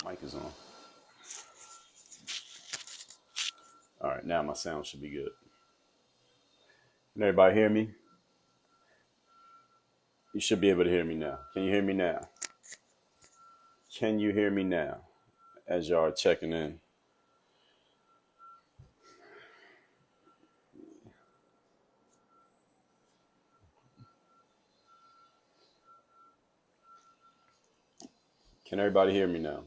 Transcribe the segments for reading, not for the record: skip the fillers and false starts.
Mic is on. All right, now my sound should be good. Can everybody hear me? You should be able to hear me now. Can you hear me now? Can you hear me now? As y'all are checking in. Can everybody hear me now?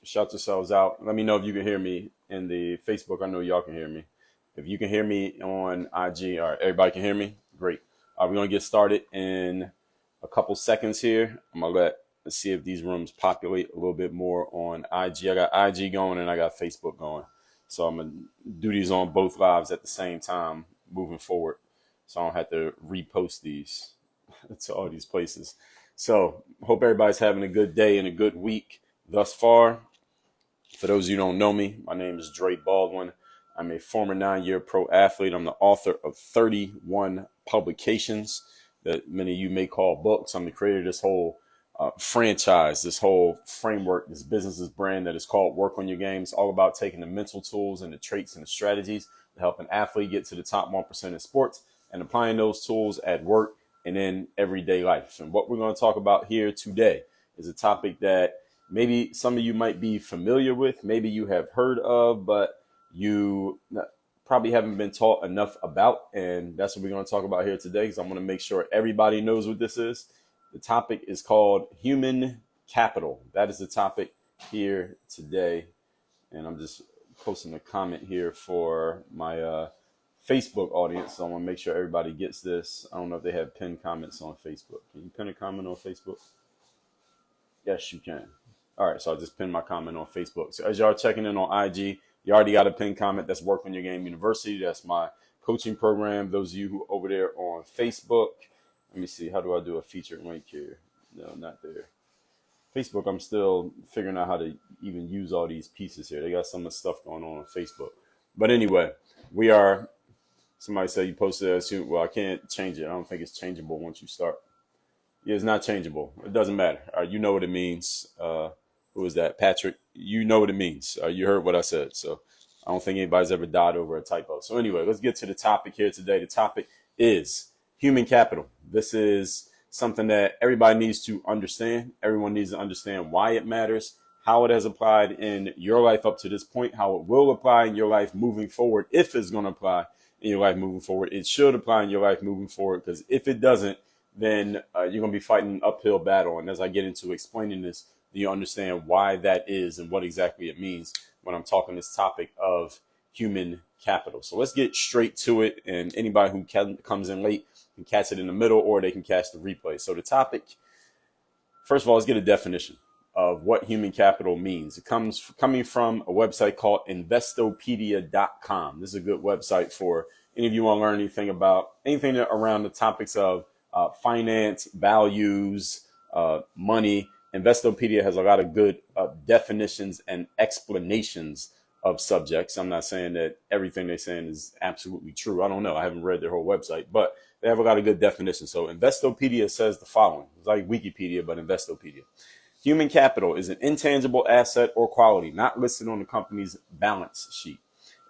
Shout yourselves out. Let me know if you can hear me in the Facebook. I know y'all can hear me. If you can hear me on IG, all right, everybody can hear me? Great. We're going to get started in a couple seconds here. I'm going to let's see if these rooms populate a little bit more on IG. I got IG going and I got Facebook going. So I'm going to do these on both lives at the same time moving forward. So I don't have to repost these to all these places. So hope everybody's having a good day and a good week thus far. For those of you who don't know me, my name is Dre Baldwin. I'm a former 9-year pro athlete. I'm the author of 31 publications that many of you may call books. I'm the creator of this whole franchise, this whole framework, this business's brand that is called Work on Your Game. It's all about taking the mental tools and the traits and the strategies to help an athlete get to the top 1% in sports and applying those tools at work and in everyday life. And what we're going to talk about here today is a topic that maybe some of you might be familiar with, maybe you have heard of, but you probably haven't been taught enough about. And that's what we're going to talk about here today, because I'm going to make sure everybody knows what this is. The topic is called human capital. That is the topic here today. And I'm just posting a comment here for my Facebook audience. So I want to make sure everybody gets this. I don't know if they have pinned comments on Facebook. Can you pin a comment on Facebook? Yes, you can. All right, so I'll just pin my comment on Facebook. So as y'all are checking in on IG, you already got a pinned comment. That's Work on Your Game University. That's my coaching program. Those of you who are over there on Facebook, let me see. How do I do a featured link here? No, not there. Facebook, I'm still figuring out how to even use all these pieces here. They got some of the stuff going on Facebook. But anyway, we are, somebody said you posted that soon. Well, I can't change it. I don't think it's changeable once you start. Yeah, it's not changeable. It doesn't matter. You know what it means. Who is that? Patrick. You know what it means. You heard what I said. So I don't think anybody's ever died over a typo. So anyway, let's get to the topic here today. The topic is human capital. This is something that everybody needs to understand. Everyone needs to understand why it matters, how it has applied in your life up to this point, how it will apply in your life moving forward. If it's going to apply in your life moving forward, it should apply in your life moving forward, because if it doesn't, then you're going to be fighting an uphill battle. And as I get into explaining this, you understand why that is and what exactly it means when I'm talking this topic of human capital. So let's get straight to it. And anybody who comes in late can catch it in the middle, or they can catch the replay. So the topic, first of all, let's get a definition of what human capital means. It comes coming from a website called investopedia.com. This is a good website for any of you want to learn anything about anything around the topics of finance, values, money. Investopedia has a lot of good definitions and explanations of subjects. I'm not saying that everything they're saying is absolutely true. I don't know. I haven't read their whole website, but they have a lot of good definitions. So Investopedia says the following. It's like Wikipedia, but Investopedia. Human capital is an intangible asset or quality not listed on the company's balance sheet.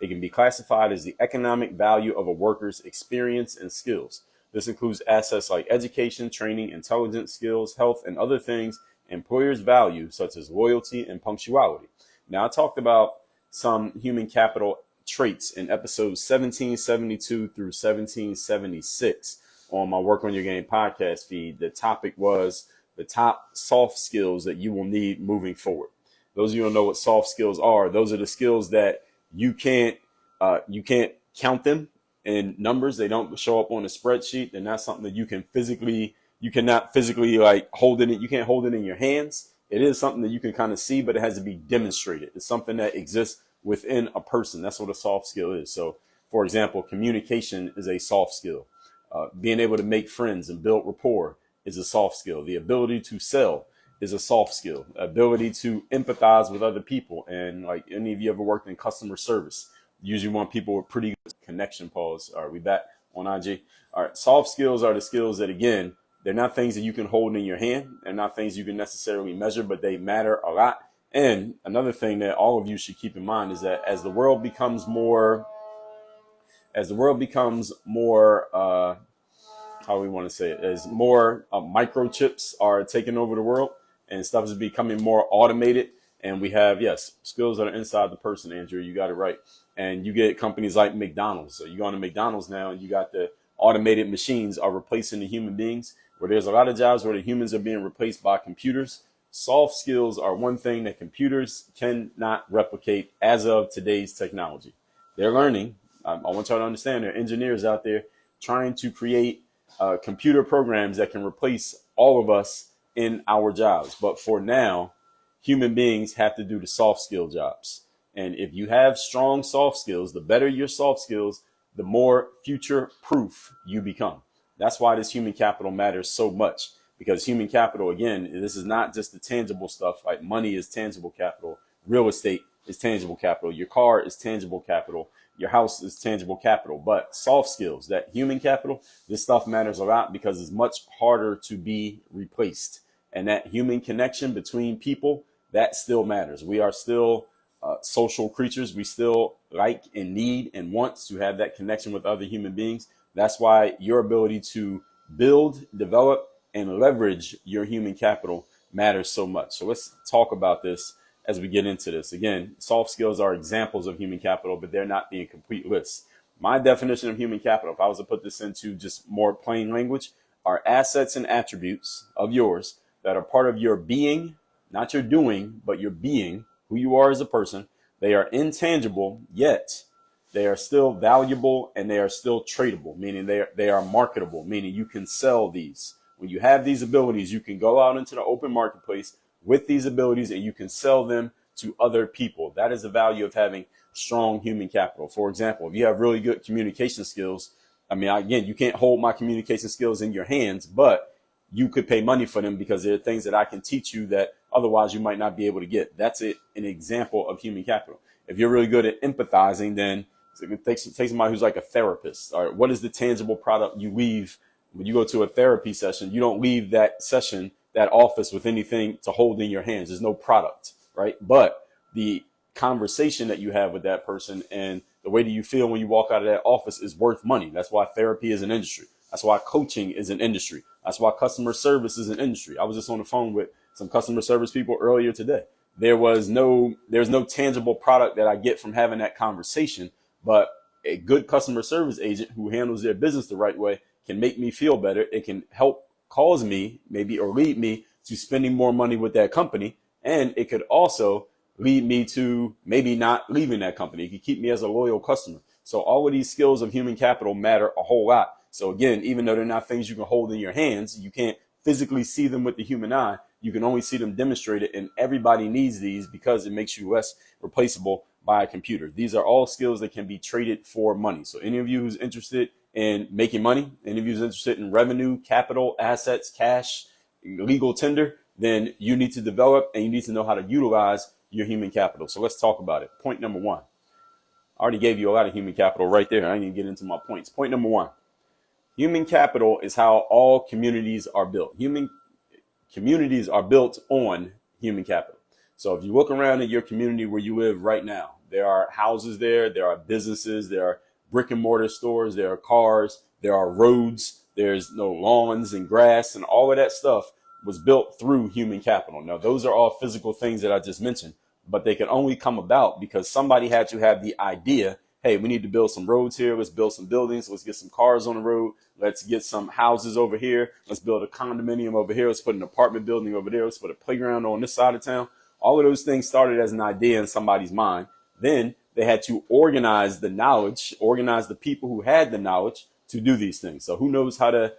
It can be classified as the economic value of a worker's experience and skills. This includes assets like education, training, intelligence, skills, health, and other things employers value, such as loyalty and punctuality. Now, I talked about some human capital traits in episodes 1772 through 1776 on my Work on Your Game podcast feed. The topic was the top soft skills that you will need moving forward. Those of you who don't know what soft skills are, those are the skills that you can't count them in numbers. They don't show up on a spreadsheet. They're not something that you cannot physically like hold it. You can't hold it in your hands. It is something that you can kind of see, but it has to be demonstrated. It's something that exists within a person. That's what a soft skill is. So, for example, communication is a soft skill. Being able to make friends and build rapport is a soft skill. The ability to sell is a soft skill. Ability to empathize with other people. And like any of you ever worked in customer service, usually want people with pretty good connection. Pause. Are we back on IG? All right. Soft skills are the skills that, again, they're not things that you can hold in your hand. They're not things you can necessarily measure, but they matter a lot. And another thing that all of you should keep in mind is that as the world becomes more, how we want to say it, as more microchips are taking over the world and stuff is becoming more automated. And we have, yes, skills that are inside the person, Andrew, you got it right. And you get companies like McDonald's. So you go to McDonald's now and you got the automated machines are replacing the human beings, where there's a lot of jobs where the humans are being replaced by computers. Soft skills are one thing that computers cannot replicate as of today's technology. They're learning. I want y'all to understand there are engineers out there trying to create computer programs that can replace all of us in our jobs. But for now, human beings have to do the soft skill jobs. And if you have strong soft skills, the better your soft skills, the more future proof you become. That's why this human capital matters so much, because human capital, again, this is not just the tangible stuff. Like money is tangible capital. Real estate is tangible capital. Your car is tangible capital. Your house is tangible capital. But soft skills, that human capital, this stuff matters a lot because it's much harder to be replaced. And that human connection between people, that still matters. We are still social creatures. We still like and need and want to have that connection with other human beings. That's why your ability to build, develop, and leverage your human capital matters so much. So let's talk about this as we get into this. Again, soft skills are examples of human capital, but they're not the incomplete list. My definition of human capital, if I was to put this into just more plain language, are assets and attributes of yours that are part of your being, not your doing, but your being, who you are as a person. They are intangible, yet they are still valuable and they are still tradable, meaning they are marketable, meaning you can sell these. When you have these abilities, you can go out into the open marketplace with these abilities and you can sell them to other people. That is the value of having strong human capital. For example, if you have really good communication skills, again, you can't hold my communication skills in your hands, but you could pay money for them because there are things that I can teach you that otherwise you might not be able to get. That's an example of human capital. If you're really good at empathizing, then take somebody who's like a therapist. All right, what is the tangible product you leave when you go to a therapy session? You don't leave that session, that office, with anything to hold in your hands. There's no product, right? But the conversation that you have with that person and the way that you feel when you walk out of that office is worth money. That's why therapy is an industry. That's why coaching is an industry. That's why customer service is an industry. I was just on the phone with some customer service people earlier today. There's no tangible product that I get from having that conversation, but a good customer service agent who handles their business the right way can make me feel better. It can help cause me maybe or lead me to spending more money with that company. And it could also lead me to maybe not leaving that company. It could keep me as a loyal customer. So all of these skills of human capital matter a whole lot. So again, even though they're not things you can hold in your hands, you can't physically see them with the human eye. You can only see them demonstrated, and everybody needs these because it makes you less replaceable by a computer. These are all skills that can be traded for money. So any of you who's interested in making money, any of you who's interested in revenue, capital, assets, cash, legal tender, then you need to develop and you need to know how to utilize your human capital. So let's talk about it. Point number one. I already gave you a lot of human capital right there. I didn't even get into my points. Point number one. Human capital is how all communities are built. Human communities are built on human capital. So if you look around at your community where you live right now, there are houses there are businesses, there are brick and mortar stores, there are cars, there are roads, there's no lawns and grass, and all of that stuff was built through human capital. Now, those are all physical things that I just mentioned, but they could only come about because somebody had to have the idea, hey, we need to build some roads here. Let's build some buildings. Let's get some cars on the road. Let's get some houses over here. Let's build a condominium over here. Let's put an apartment building over there. Let's put a playground on this side of town. All of those things started as an idea in somebody's mind. Then they had to organize the knowledge, organize the people who had the knowledge to do these things. So who knows how to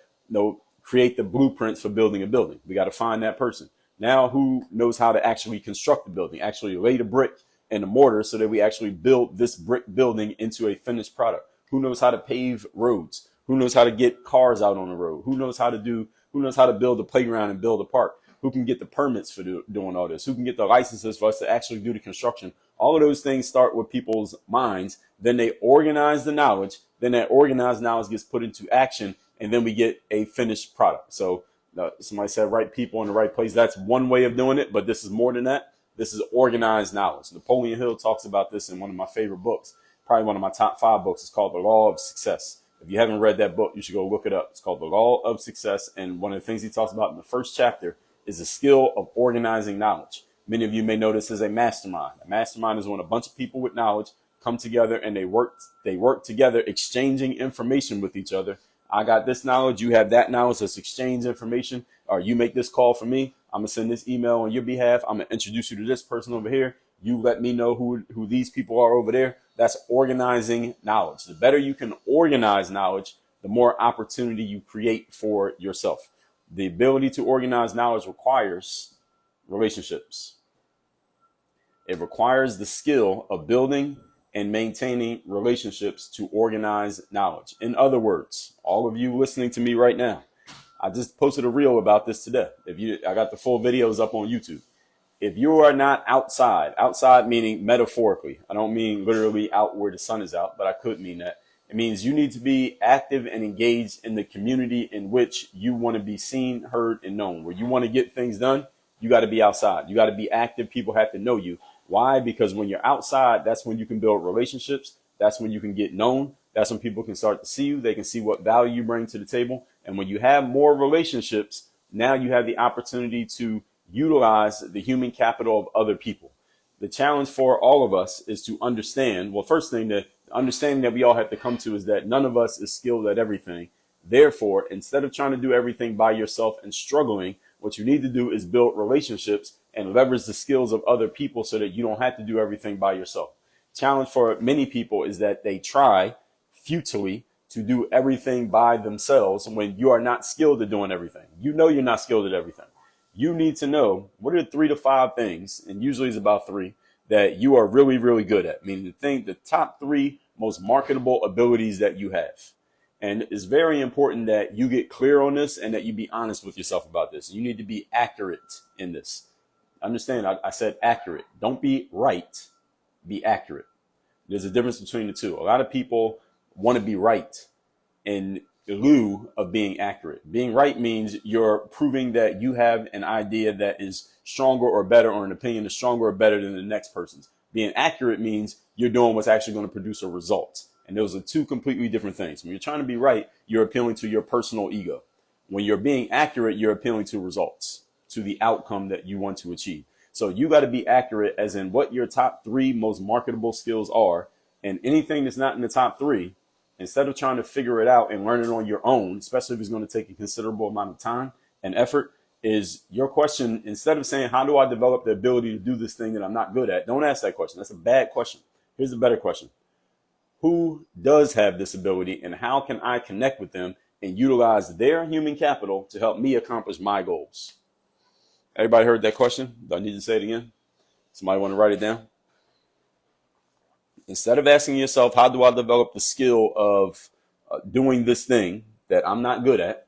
create the blueprints for building a building? We got to find that person. Now who knows how to actually construct the building, actually lay the brick and the mortar so that we actually build this brick building into a finished product? Who knows how to pave roads? Who knows how to get cars out on the road? Who knows how to build a playground and build a park? Who can get the permits for doing all this? Who can get the licenses for us to actually do the construction? All of those things start with people's minds. Then they organize the knowledge. Then that organized knowledge gets put into action. And then we get a finished product. So somebody said right people in the right place. That's one way of doing it. But this is more than that. This is organized knowledge. Napoleon Hill talks about this in one of my favorite books, probably one of my top 5 books. It's called The Law of Success. If you haven't read that book, you should go look it up. It's called The Law of Success. And one of the things he talks about in the first chapter is the skill of organizing knowledge. Many of you may know this as a mastermind. A mastermind is when a bunch of people with knowledge come together and they work together, exchanging information with each other. I got this knowledge, you have that knowledge. Let's exchange information. Or you make this call for me, I'm gonna send this email on your behalf. I'm gonna introduce you to this person over here. You let me know who these people are over there. That's organizing knowledge. The better you can organize knowledge, the more opportunity you create for yourself. The ability to organize knowledge requires relationships. It requires the skill of building and maintaining relationships to organize knowledge. In other words, all of you listening to me right now, I just posted a reel about this today. I got the full videos up on YouTube. If you are not outside meaning metaphorically, I don't mean literally out where the sun is out, but I could mean that. It means you need to be active and engaged in the community in which you want to be seen, heard, and known. Where you want to get things done, you got to be outside. You got to be active. People have to know you. Why? Because when you're outside, that's when you can build relationships. That's when you can get known. That's when people can start to see you. They can see what value you bring to the table. And when you have more relationships, now you have the opportunity to utilize the human capital of other people. The challenge for all of us is to understand, well, first thing, the understanding that we all have to come to is that none of us is skilled at everything. Therefore, instead of trying to do everything by yourself and struggling, what you need to do is build relationships and leverage the skills of other people so that you don't have to do everything by yourself. Challenge for many people is that they try futilely to do everything by themselves when you are not skilled at doing everything. You know you're not skilled at everything. You need to know what are 3 to 5 things, and usually it's about 3, that you are really, really good at. Meaning the top 3 most marketable abilities that you have. And it's very important that you get clear on this and that you be honest with yourself about this. You need to be accurate in this. Understand, I said accurate. Don't be right. Be accurate. There's a difference between the two. A lot of people want to be right in lieu of being accurate. Being right means you're proving that you have an idea that is stronger or better, or an opinion is stronger or better than the next person's. Being accurate means you're doing what's actually going to produce a result. And those are 2 completely different things. When you're trying to be right, you're appealing to your personal ego. When you're being accurate, you're appealing to results, to the outcome that you want to achieve. So you got to be accurate as in what your top 3 most marketable skills are. And anything that's not in the top 3, instead of trying to figure it out and learn it on your own, especially if it's going to take a considerable amount of time and effort, is your question, instead of saying, how do I develop the ability to do this thing that I'm not good at? Don't ask that question. That's a bad question. Here's a better question. Who does have this ability, and how can I connect with them and utilize their human capital to help me accomplish my goals? Everybody heard that question? Do I need to say it again? Somebody want to write it down? Instead of asking yourself, how do I develop the skill of doing this thing that I'm not good at?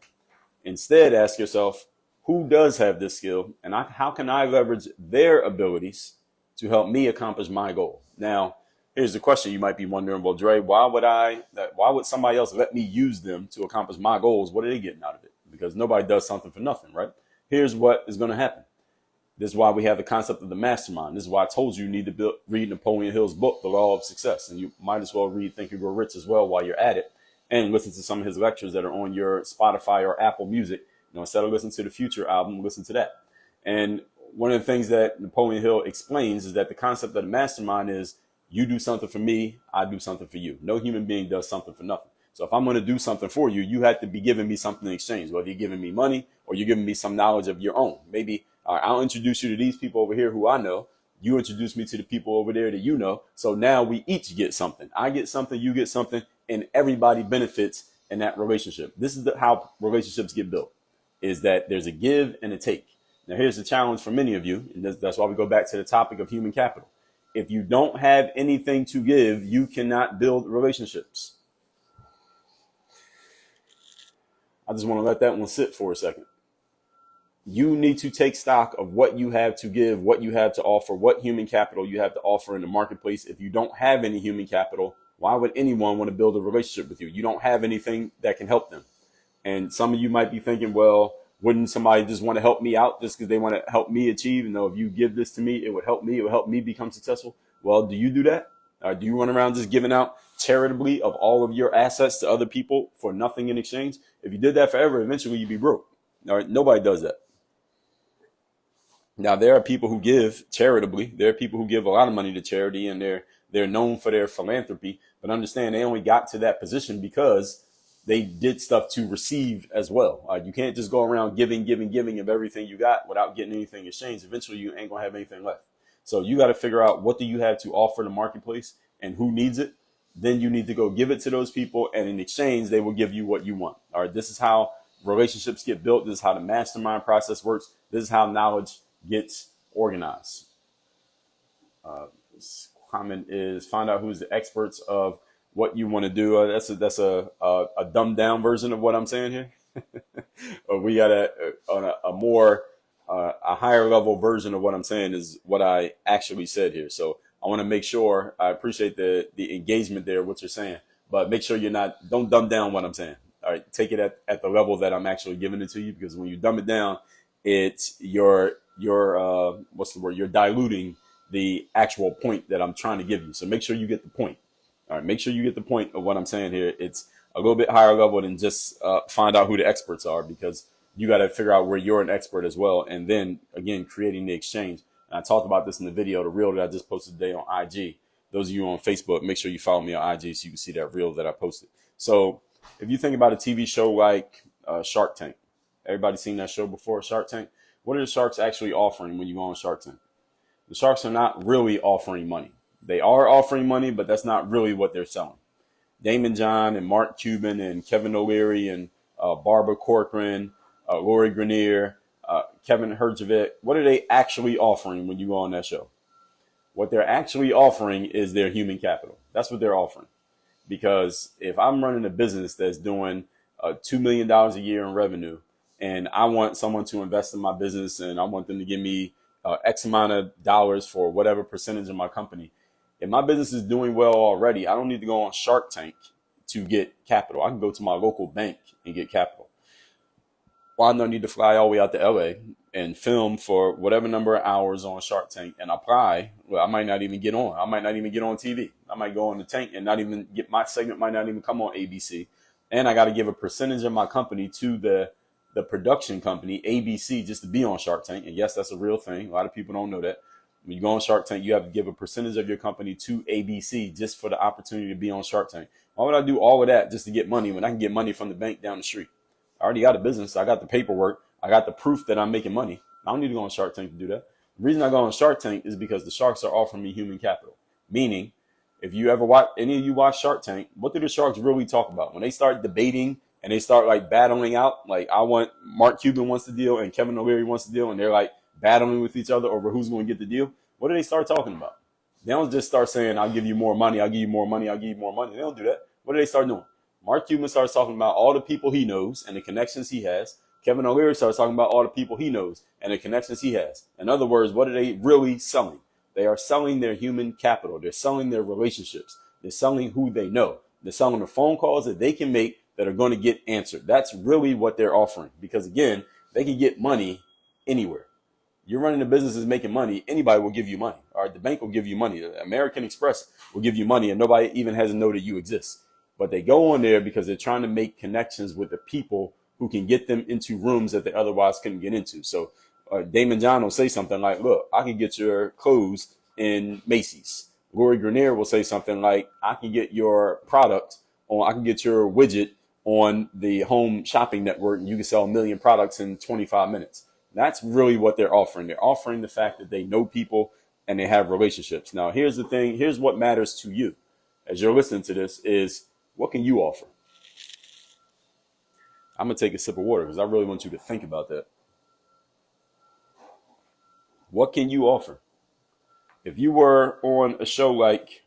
Instead, ask yourself, who does have this skill, and how can I leverage their abilities to help me accomplish my goal? Now, here's the question you might be wondering, well, Dre, why would somebody else let me use them to accomplish my goals? What are they getting out of it? Because nobody does something for nothing, right? Here's what is going to happen. This is why we have the concept of the mastermind. This is why I told you need to read Napoleon Hill's book, The Law of Success. And you might as well read Think and Grow Rich as well while you're at it, and listen to some of his lectures that are on your Spotify or Apple Music. Instead of listening to the Future album, listen to that. And one of the things that Napoleon Hill explains is that the concept of the mastermind is you do something for me, I do something for you. No human being does something for nothing. So if I'm going to do something for you, you have to be giving me something in exchange, whether you're giving me money or you're giving me some knowledge of your own. Maybe I'll introduce you to these people over here who I know. You introduce me to the people over there that you know. So now we each get something. I get something, you get something, and everybody benefits in that relationship. This is how relationships get built, is that there's a give and a take. Now, here's the challenge for many of you, and that's why we go back to the topic of human capital. If you don't have anything to give, you cannot build relationships. I just want to let that one sit for a second. You need to take stock of what you have to give, what you have to offer, what human capital you have to offer in the marketplace. If you don't have any human capital, why would anyone want to build a relationship with you? You don't have anything that can help them. And some of you might be thinking, well, Wouldn't somebody just want to help me out just because they want to help me achieve? If you give this to me, it would help me. It would help me become successful. Well, do you do that? Or do you run around just giving out charitably of all of your assets to other people for nothing in exchange? If you did that forever, eventually you'd be broke. All right, nobody does that. Now, there are people who give charitably. There are people who give a lot of money to charity, and they're known for their philanthropy. But understand, they only got to that position because they did stuff to receive as well. You can't just go around giving of everything you got without getting anything exchanged. Eventually, you ain't gonna have anything left. So you got to figure out what do you have to offer the marketplace and who needs it. Then you need to go give it to those people, and in exchange, they will give you what you want. All right, this is how relationships get built. This is how the mastermind process works. This is how knowledge gets organized. This comment is find out who's the experts of what you want to do. That's a dumbed down version of what I'm saying here. We got a more a higher level version of what I'm saying is what I actually said here. So I want to make sure I appreciate the engagement there, what you're saying, but make sure don't dumb down what I'm saying. All right, take it at the level that I'm actually giving it to you, because when you dumb it down, it's you're diluting the actual point that I'm trying to give you. So make sure you get the point. All right, make sure you get the point of what I'm saying here. It's a little bit higher level than just find out who the experts are, because you got to figure out where you're an expert as well. And then again, creating the exchange. And I talked about this in the video, the reel that I just posted today on IG. Those of you on Facebook, make sure you follow me on IG so you can see that reel that I posted. So if you think about a TV show like Shark Tank, everybody seen that show before, Shark Tank? What are the sharks actually offering when you go on Shark Tank? The sharks are not really offering money. They are offering money, but that's not really what they're selling. Damon John and Mark Cuban and Kevin O'Leary and Barbara Corcoran, Lori Grenier, Kevin Herjavec, what are they actually offering when you go on that show? What they're actually offering is their human capital. That's what they're offering. Because if I'm running a business that's doing $2 million a year in revenue, and I want someone to invest in my business, and I want them to give me X amount of dollars for whatever percentage of my company. If my business is doing well already, I don't need to go on Shark Tank to get capital. I can go to my local bank and get capital. Well, I don't need to fly all the way out to LA and film for whatever number of hours on Shark Tank and apply. Well, I might not even get on. I might not even get on TV. I might go on the tank and not even get my segment, might not even come on ABC. And I got to give a percentage of my company to the production company, ABC, just to be on Shark Tank. And yes, that's a real thing. A lot of people don't know that. When you go on Shark Tank, you have to give a percentage of your company to ABC just for the opportunity to be on Shark Tank. Why would I do all of that just to get money when I can get money from the bank down the street? I already got a business. I got the paperwork. I got the proof that I'm making money. I don't need to go on Shark Tank to do that. The reason I go on Shark Tank is because the sharks are offering me human capital. Meaning, if you ever watch, any of you watch Shark Tank, what do the sharks really talk about? When they start debating and they start like battling out, like Mark Cuban wants the deal and Kevin O'Leary wants the deal, and they're like battling with each other over who's going to get the deal. What do they start talking about? They don't just start saying, I'll give you more money, I'll give you more money, I'll give you more money. They don't do that. What do they start doing? Mark Cuban starts talking about all the people he knows and the connections he has. Kevin O'Leary starts talking about all the people he knows and the connections he has. In other words, what are they really selling? They are selling their human capital. They're selling their relationships. They're selling who they know. They're selling the phone calls that they can make that are going to get answered. That's really what they're offering. Because again, they can get money anywhere. You're running a business that's making money. Anybody will give you money. All right, the bank will give you money. American Express will give you money, and nobody even has to know that you exist. But they go on there because they're trying to make connections with the people who can get them into rooms that they otherwise couldn't get into. So Damon John will say something like, look, I can get your clothes in Macy's. Lori Grenier will say something like, I can get your product on, I can get your widget on the home shopping network, and you can sell 1 million products in 25 minutes. That's really what they're offering. They're offering the fact that they know people and they have relationships. Now, here's the thing. Here's what matters to you as you're listening to this is, what can you offer? I'm going to take a sip of water because I really want you to think about that. What can you offer? If you were on a show like,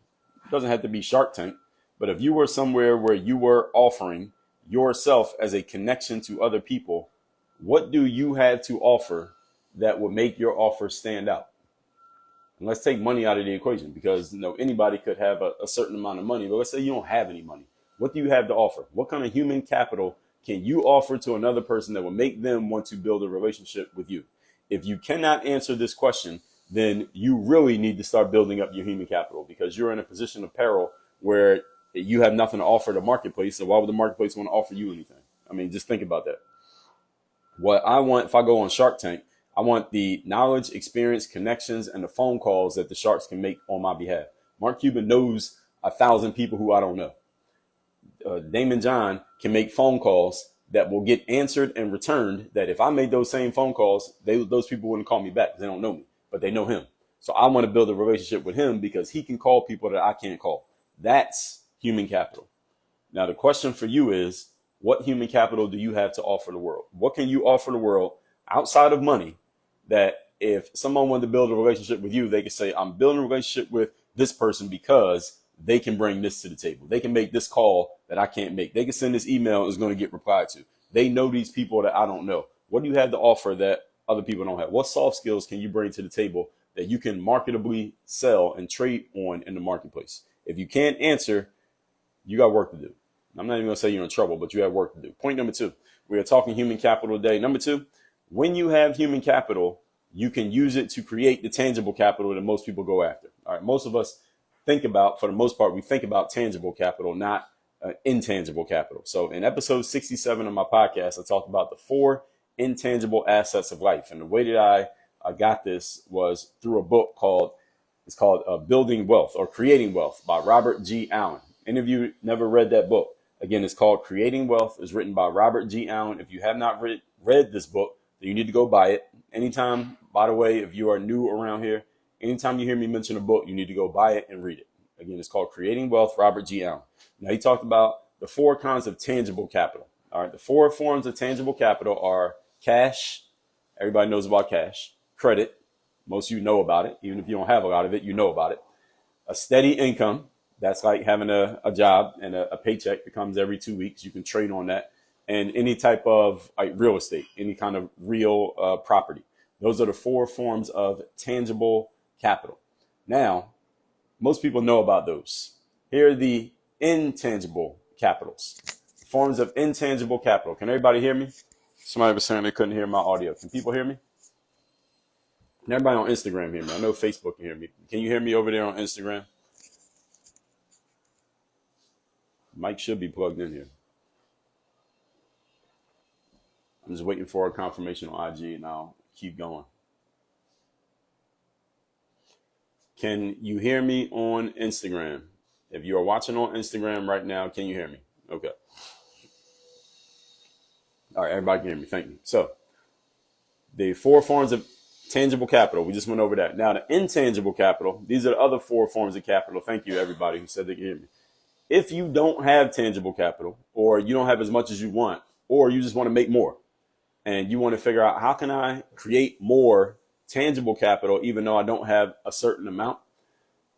it doesn't have to be Shark Tank, but if you were somewhere where you were offering yourself as a connection to other people, what do you have to offer that would make your offer stand out? And let's take money out of the equation, because anybody could have a certain amount of money, but let's say you don't have any money. What do you have to offer? What kind of human capital can you offer to another person that will make them want to build a relationship with you? If you cannot answer this question, then you really need to start building up your human capital, because you're in a position of peril where you have nothing to offer the marketplace. So why would the marketplace want to offer you anything? I mean, just think about that. What I want, if I go on Shark Tank, I want the knowledge, experience, connections, and the phone calls that the sharks can make on my behalf. Mark Cuban knows 1,000 people who I don't know. Damon John can make phone calls that will get answered and returned, that if I made those same phone calls, those people wouldn't call me back because they don't know me, but they know him. So I want to build a relationship with him because he can call people that I can't call. That's human capital. Now, the question for you is, what human capital do you have to offer the world? What can you offer the world outside of money that if someone wanted to build a relationship with you, they could say, I'm building a relationship with this person because they can bring this to the table. They can make this call that I can't make. They can send this email that's going to get replied to. They know these people that I don't know. What do you have to offer that other people don't have? What soft skills can you bring to the table that you can marketably sell and trade on in the marketplace? If you can't answer, you got work to do. I'm not even going to say you're in trouble, but you have work to do. Point number 2, we are talking human capital today. Number 2, when you have human capital, you can use it to create the tangible capital that most people go after. All right. Most of us think about, for the most part, we think about tangible capital, not intangible capital. So in episode 67 of my podcast, I talked about the 4 intangible assets of life. And the way that I got this was through a book called Building Wealth or Creating Wealth by Robert G. Allen. Any of you never read that book? Again, it's called Creating Wealth. It's written by Robert G. Allen. If you have not read this book, then you need to go buy it. Anytime, by the way, if you are new around here, anytime you hear me mention a book, you need to go buy it and read it. Again, it's called Creating Wealth, Robert G. Allen. Now, he talked about the 4 kinds of tangible capital. All right, the 4 forms of tangible capital are cash. Everybody knows about cash. Credit. Most of you know about it. Even if you don't have a lot of it, you know about it. A steady income. That's like having a job and a paycheck that comes every 2 weeks. You can trade on that. And any type of like real estate, any kind of real property. Those are the 4 forms of tangible capital. Now, most people know about those. Here are the intangible capitals, forms of intangible capital. Can everybody hear me? Somebody was saying they couldn't hear my audio. Can people hear me? Can everybody on Instagram hear me? I know Facebook can hear me. Can you hear me over there on Instagram? Mic should be plugged in here. I'm just waiting for a confirmation on IG and I'll keep going. Can you hear me on Instagram? If you are watching on Instagram right now, can you hear me? Okay. All right, everybody can hear me. Thank you. So the 4 forms of tangible capital, we just went over that. Now the intangible capital, these are the other 4 forms of capital. Thank you, everybody who said they can hear me. If you don't have tangible capital, or you don't have as much as you want, or you just want to make more, and you want to figure out how can I create more tangible capital even though I don't have a certain amount.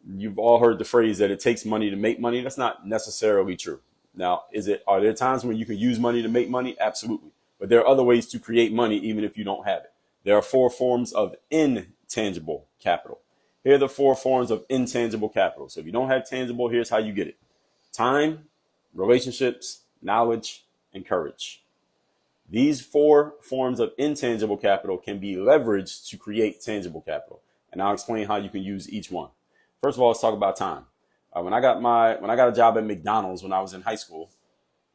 You've all heard the phrase that it takes money to make money. That's not necessarily true. Now, are there times when you can use money to make money? Absolutely. But there are other ways to create money even if you don't have it. There are 4 forms of intangible capital. Here are the 4 forms of intangible capital. So if you don't have tangible, here's how you get it. Time, relationships, knowledge, and courage. These 4 forms of intangible capital can be leveraged to create tangible capital. And I'll explain how you can use each one. First of all, let's talk about time. When I got a job at McDonald's when I was in high school,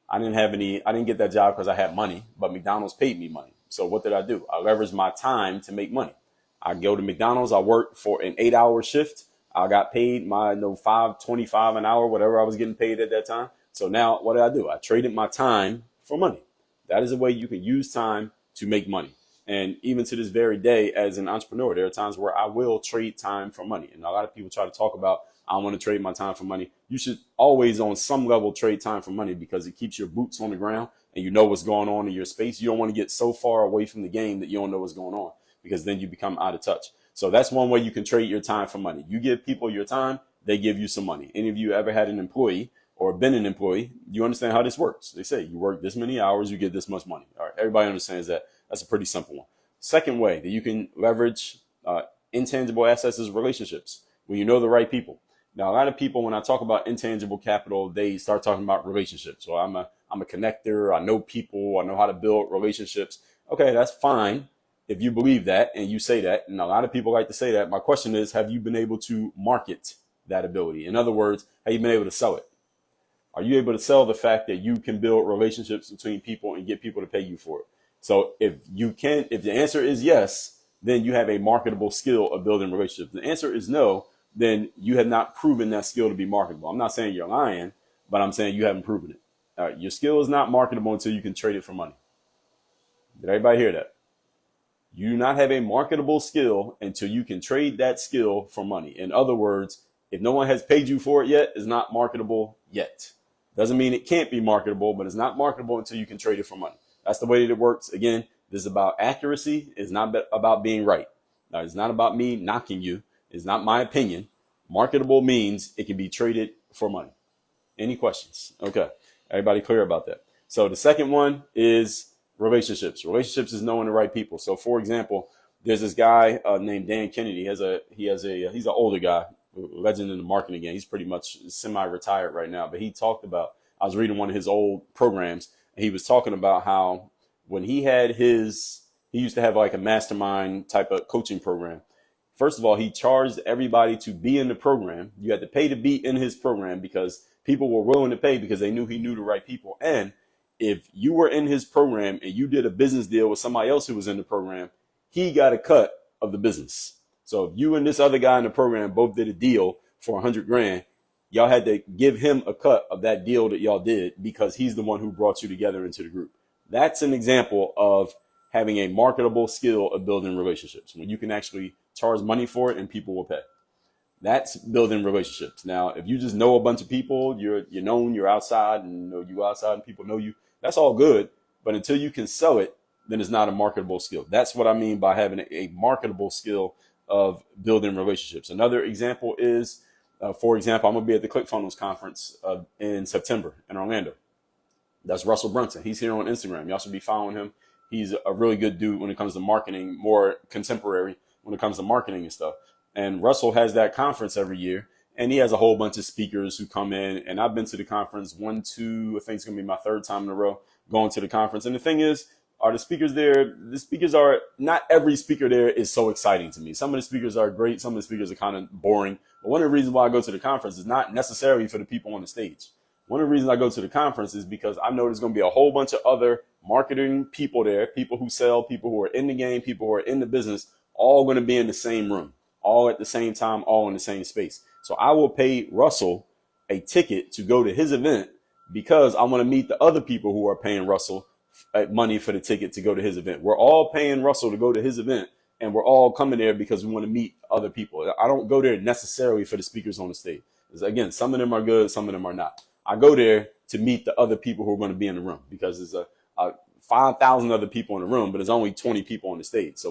I didn't get that job because I had money, but McDonald's paid me money. So what did I do? I leveraged my time to make money. I go to McDonald's, I worked for an 8-hour shift. I got paid my $5.25 an hour, whatever I was getting paid at that time. So now what did I do? I traded my time for money. That is a way you can use time to make money. And even to this very day, as an entrepreneur, there are times where I will trade time for money. And a lot of people try to talk about, I want to trade my time for money. You should always on some level trade time for money because it keeps your boots on the ground and you know what's going on in your space. You don't want to get so far away from the game that you don't know what's going on because then you become out of touch. So that's one way you can trade your time for money. You give people your time, they give you some money. Any of you ever had an employee or been an employee, you understand how this works. They say you work this many hours, you get this much money. All right, everybody understands that. That's a pretty simple one. Second way that you can leverage intangible assets is relationships. When you know the right people. Now, a lot of people, when I talk about intangible capital, they start talking about relationships. So I'm I'm a connector. I know people. I know how to build relationships. Okay, that's fine if you believe that and you say that. And a lot of people like to say that. My question is, have you been able to market that ability? In other words, have you been able to sell it? Are you able to sell the fact that you can build relationships between people and get people to pay you for it? So if the answer is yes, then you have a marketable skill of building relationships. If the answer is no, then you have not proven that skill to be marketable. I'm not saying you're lying, but I'm saying you haven't proven it. All right, your skill is not marketable until you can trade it for money. Did everybody hear that? You do not have a marketable skill until you can trade that skill for money. In other words, if no one has paid you for it yet, it's not marketable yet. Doesn't mean it can't be marketable, but it's not marketable until you can trade it for money. That's the way that it works. Again, this is about accuracy. It's not about being right. Now, it's not about me knocking you. It's not my opinion. Marketable means it can be traded for money. Any questions? Okay. Everybody clear about that? So the second one is relationships. Relationships is knowing the right people. So for example, there's this guy named Dan Kennedy. He's an older guy, legend in the marketing game. He's pretty much semi-retired right now, but he talked about, I was reading one of his old programs, and he was talking about how when he used to have like a mastermind type of coaching program. First of all, he charged everybody to be in the program. You had to pay to be in his program because people were willing to pay because they knew he knew the right people. And if you were in his program and you did a business deal with somebody else who was in the program, he got a cut of the business. So if you and this other guy in the program both did a deal for $100,000, y'all had to give him a cut of that deal that y'all did because he's the one who brought you together into the group. That's an example of having a marketable skill of building relationships when you can actually charge money for it and people will pay. That's building relationships. Now, if you just know a bunch of people, you're known, you're outside, and you go outside and people know you, that's all good. But until you can sell it, then it's not a marketable skill. That's what I mean by having a marketable skill of building relationships. Another example is, for example, I'm going to be at the ClickFunnels conference in September in Orlando. That's Russell Brunson. He's here on Instagram. Y'all should be following him. He's a really good dude when it comes to marketing, more contemporary when it comes to marketing and stuff. And Russell has that conference every year, and he has a whole bunch of speakers who come in. And I've been to the conference I think it's going to be my third time in a row going to the conference. And the thing is, are the speakers there? The speakers are, not every speaker there is so exciting to me. Some of the speakers are great. Some of the speakers are kind of boring. But one of the reasons why I go to the conference is not necessarily for the people on the stage. One of the reasons I go to the conference is because I know there's going to be a whole bunch of other marketing people there, people who sell, people who are in the game, people who are in the business, all going to be in the same room, all at the same time, all in the same space. So I will pay Russell a ticket to go to his event because I want to meet the other people who are paying Russell money for the ticket to go to his event. We're all paying Russell to go to his event, and we're all coming there because we want to meet other people. I don't go there necessarily for the speakers on the stage. Again, some of them are good, some of them are not. I go there to meet the other people who are going to be in the room because there's 5,000 other people in the room, but there's only 20 people on the stage. So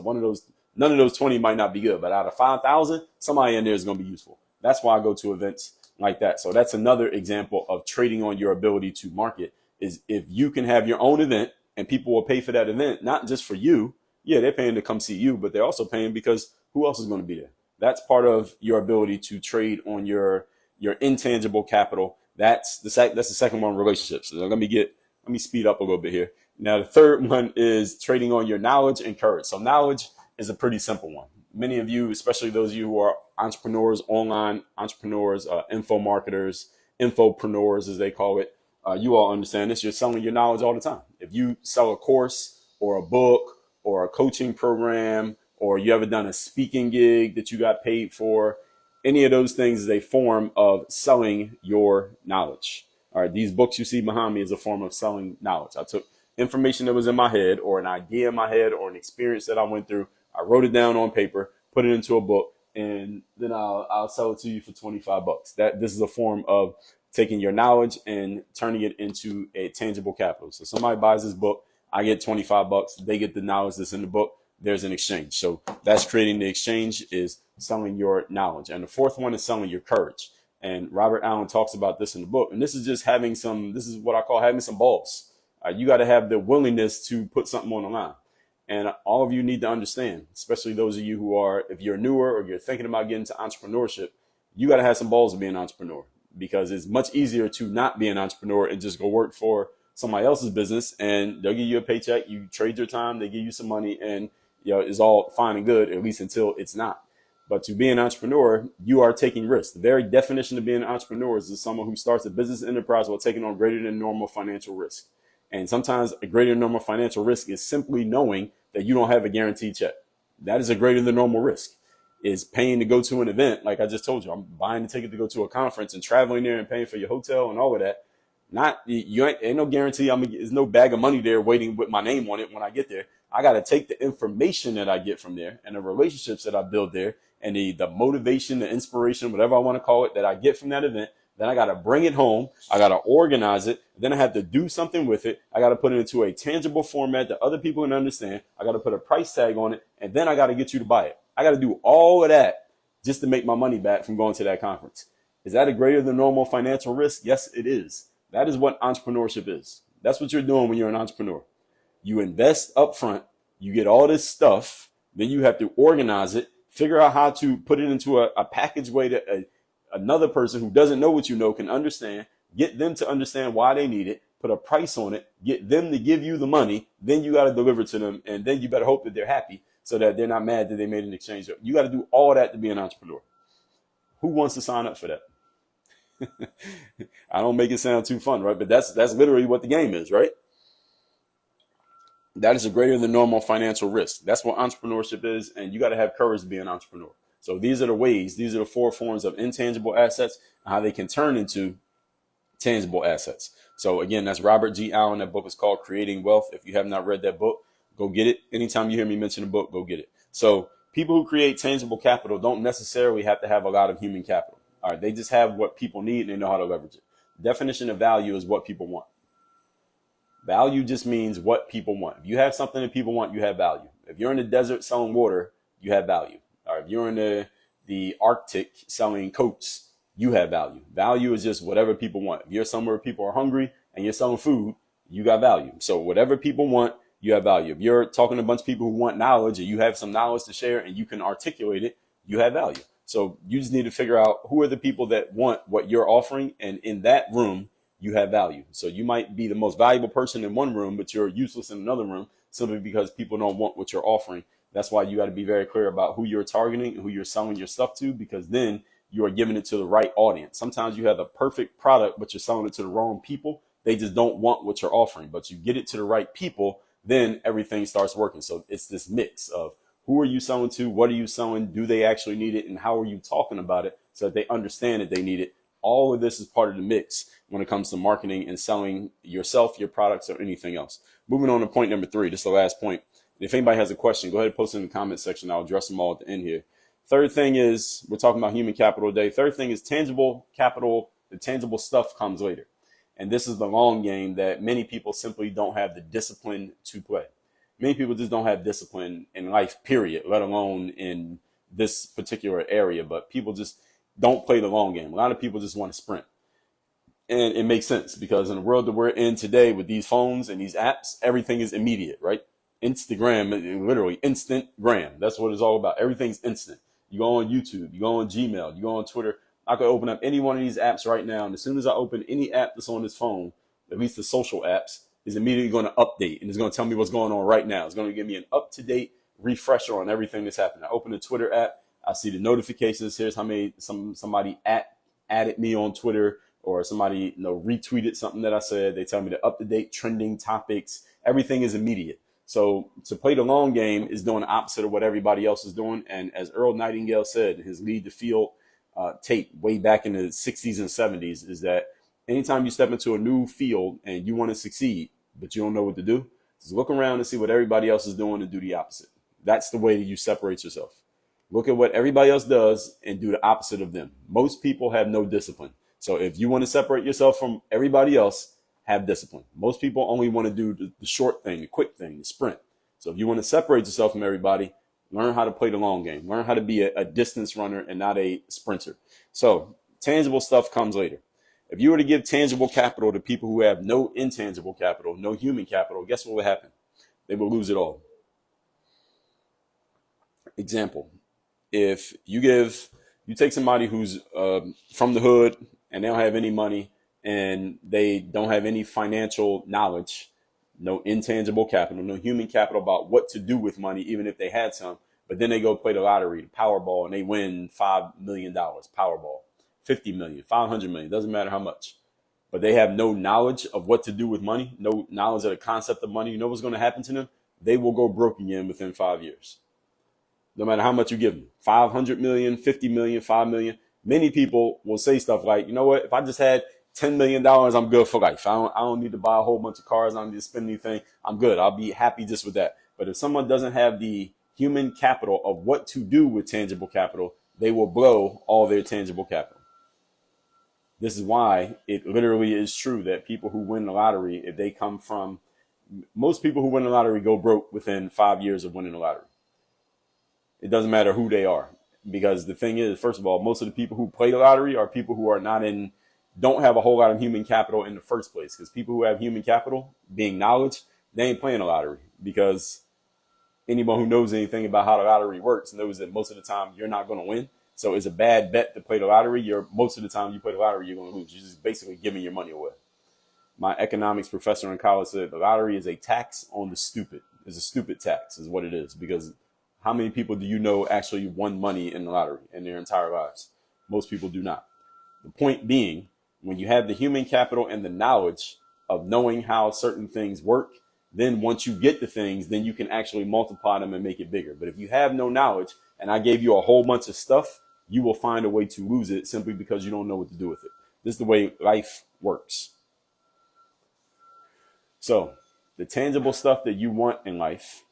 none of those 20 might not be good, but out of 5,000, somebody in there is going to be useful. That's why I go to events like that. So that's another example of trading on your ability to market, is if you can have your own event and people will pay for that event, not just for you. Yeah, they're paying to come see you, but they're also paying because who else is going to be there? That's part of your ability to trade on your intangible capital. That's the second one, relationships. So let me speed up a little bit here. Now, the third one is trading on your knowledge and courage. So knowledge is a pretty simple one. Many of you, especially those of you who are entrepreneurs, online entrepreneurs, info marketers, infopreneurs, as they call it, you all understand this. You're selling your knowledge all the time. If you sell a course or a book or a coaching program, or you ever done a speaking gig that you got paid for, any of those things is a form of selling your knowledge. All right, these books you see behind me is a form of selling knowledge. I took information that was in my head, or an idea in my head, or an experience that I went through. I wrote it down on paper, put it into a book, and then I'll sell it to you for $25. This is a form of taking your knowledge and turning it into a tangible capital. So somebody buys this book, I get $25. They get the knowledge that's in the book. There's an exchange. So that's creating the exchange, is selling your knowledge. And the fourth one is selling your courage. And Robert Allen talks about this in the book. And this is just this is what I call having some balls. You got to have the willingness to put something on the line. And all of you need to understand, especially those of you who are, if you're newer or you're thinking about getting into entrepreneurship, you got to have some balls to be an entrepreneur, because it's much easier to not be an entrepreneur and just go work for somebody else's business, and they'll give you a paycheck. You trade your time, they give you some money, and it's all fine and good, at least until it's not. But to be an entrepreneur, you are taking risks. The very definition of being an entrepreneur is someone who starts a business enterprise while taking on greater than normal financial risk. And sometimes a greater than normal financial risk is simply knowing that you don't have a guaranteed check. That is a greater than normal risk. Is paying to go to an event, like I just told you. I'm buying a ticket to go to a conference and traveling there and paying for your hotel and all of that. Ain't no guarantee there's no bag of money there waiting with my name on it when I get there. I got to take the information that I get from there and the relationships that I build there and the motivation, the inspiration, whatever I want to call it, that I get from that event. Then I got to bring it home. I got to organize it. Then I have to do something with it. I got to put it into a tangible format that other people can understand. I got to put a price tag on it. And then I got to get you to buy it. I got to do all of that just to make my money back from going to that conference. Is that a greater than normal financial risk? Yes, it is. That is what entrepreneurship is. That's what you're doing when you're an entrepreneur. You invest up front. You get all this stuff. Then you have to organize it, figure out how to put it into a packaged way that another person who doesn't know what you know can understand, get them to understand why they need it, put a price on it, get them to give you the money. Then you got to deliver to them. And then you better hope that they're happy so that they're not mad that they made an exchange. You got to do all that to be an entrepreneur. Who wants to sign up for that? I don't make it sound too fun, right? But that's literally what the game is, right? That is a greater than normal financial risk. That's what entrepreneurship is, and you got to have courage to be an entrepreneur. So these are the 4 forms of intangible assets and how they can turn into tangible assets. So again, that's Robert G. Allen. That book is called Creating Wealth. If you have not read that book, go get it. Anytime you hear me mention a book, go get it. So people who create tangible capital don't necessarily have to have a lot of human capital. All right, they just have what people need and they know how to leverage it. Definition of value is what people want. Value just means what people want. If you have something that people want, you have value. If you're in the desert selling water, you have value. All right, if you're in the Arctic selling coats, you have value. Value is just whatever people want. If you're somewhere people are hungry and you're selling food, you got value. So whatever people want, you have value. If you're talking to a bunch of people who want knowledge and you have some knowledge to share and you can articulate it, you have value. So you just need to figure out who are the people that want what you're offering. And in that room, you have value. So you might be the most valuable person in one room, but you're useless in another room simply because people don't want what you're offering. That's why you got to be very clear about who you're targeting and who you're selling your stuff to, because then you are giving it to the right audience. Sometimes you have a perfect product, but you're selling it to the wrong people. They just don't want what you're offering, but you get it to the right people, then everything starts working. So it's this mix of who are you selling to? What are you selling? Do they actually need it? And how are you talking about it so that they understand that they need it? All of this is part of the mix when it comes to marketing and selling yourself, your products, or anything else. Moving on to point number 3. This is the last point. If anybody has a question, go ahead and post it in the comment section. I'll address them all at the end here. Third thing is, we're talking about human capital today. Third thing is tangible capital. The tangible stuff comes later. And this is the long game that many people simply don't have the discipline to play. Many people just don't have discipline in life, period, let alone in this particular area. But people just don't play the long game. A lot of people just want to sprint. And it makes sense because in the world that we're in today with these phones and these apps, everything is immediate, right? Instagram, literally instant gram. That's what it's all about. Everything's instant. You go on YouTube, you go on Gmail, you go on Twitter. I could open up any one of these apps right now. And as soon as I open any app that's on this phone, at least the social apps, is immediately going to update and it's going to tell me what's going on right now. It's going to give me an up-to-date refresher on everything that's happening. I open the Twitter app. I see the notifications. Here's how many somebody added me on Twitter, or somebody retweeted something that I said. They tell me the up-to-date trending topics. Everything is immediate. So to play the long game is doing the opposite of what everybody else is doing. And as Earl Nightingale said in his Lead the Field tape way back in the 60s and 70s, is that anytime you step into a new field and you want to succeed, but you don't know what to do, just look around and see what everybody else is doing and do the opposite. That's the way that you separate yourself. Look at what everybody else does and do the opposite of them. Most people have no discipline. So if you want to separate yourself from everybody else, have discipline. Most people only want to do the short thing, the quick thing, the sprint. So if you want to separate yourself from everybody, learn how to play the long game. Learn how to be a distance runner and not a sprinter. So tangible stuff comes later. If you were to give tangible capital to people who have no intangible capital, no human capital, guess what would happen? They will lose it all. Example, if you take somebody who's from the hood and they don't have any money and they don't have any financial knowledge, no intangible capital, no human capital about what to do with money, even if they had some. But then they go play the lottery, the Powerball, and they win $5 million, Powerball, 50 million, 500 million, doesn't matter how much. But they have no knowledge of what to do with money, no knowledge of the concept of money. You know what's going to happen to them? They will go broke again within 5 years. No matter how much you give them, 500 million, 50 million, 5 million. Many people will say stuff like, you know what, if I just had $10 million, I'm good for life. I don't need to buy a whole bunch of cars. I don't need to spend anything. I'm good. I'll be happy just with that. But if someone doesn't have the human capital of what to do with tangible capital, they will blow all their tangible capital. This is why it literally is true that people who win the lottery, if they come from, most people who win the lottery go broke within 5 years of winning the lottery. It doesn't matter who they are. Because the thing is, first of all, most of the people who play the lottery are people who are don't have a whole lot of human capital in the first place. Because people who have human capital, being knowledge, they ain't playing the lottery. Because anyone who knows anything about how the lottery works knows that most of the time you're not going to win. So it's a bad bet to play the lottery. Most of the time you play the lottery, you're going to lose. You're just basically giving your money away. My economics professor in college said the lottery is a tax on the stupid. It's a stupid tax is what it is. Because how many people do you know actually won money in the lottery in their entire lives? Most people do not. The point being, when you have the human capital and the knowledge of knowing how certain things work, then once you get the things, then you can actually multiply them and make it bigger. But if you have no knowledge and I gave you a whole bunch of stuff, you will find a way to lose it simply because you don't know what to do with it. This is the way life works. So the tangible stuff that you want in life,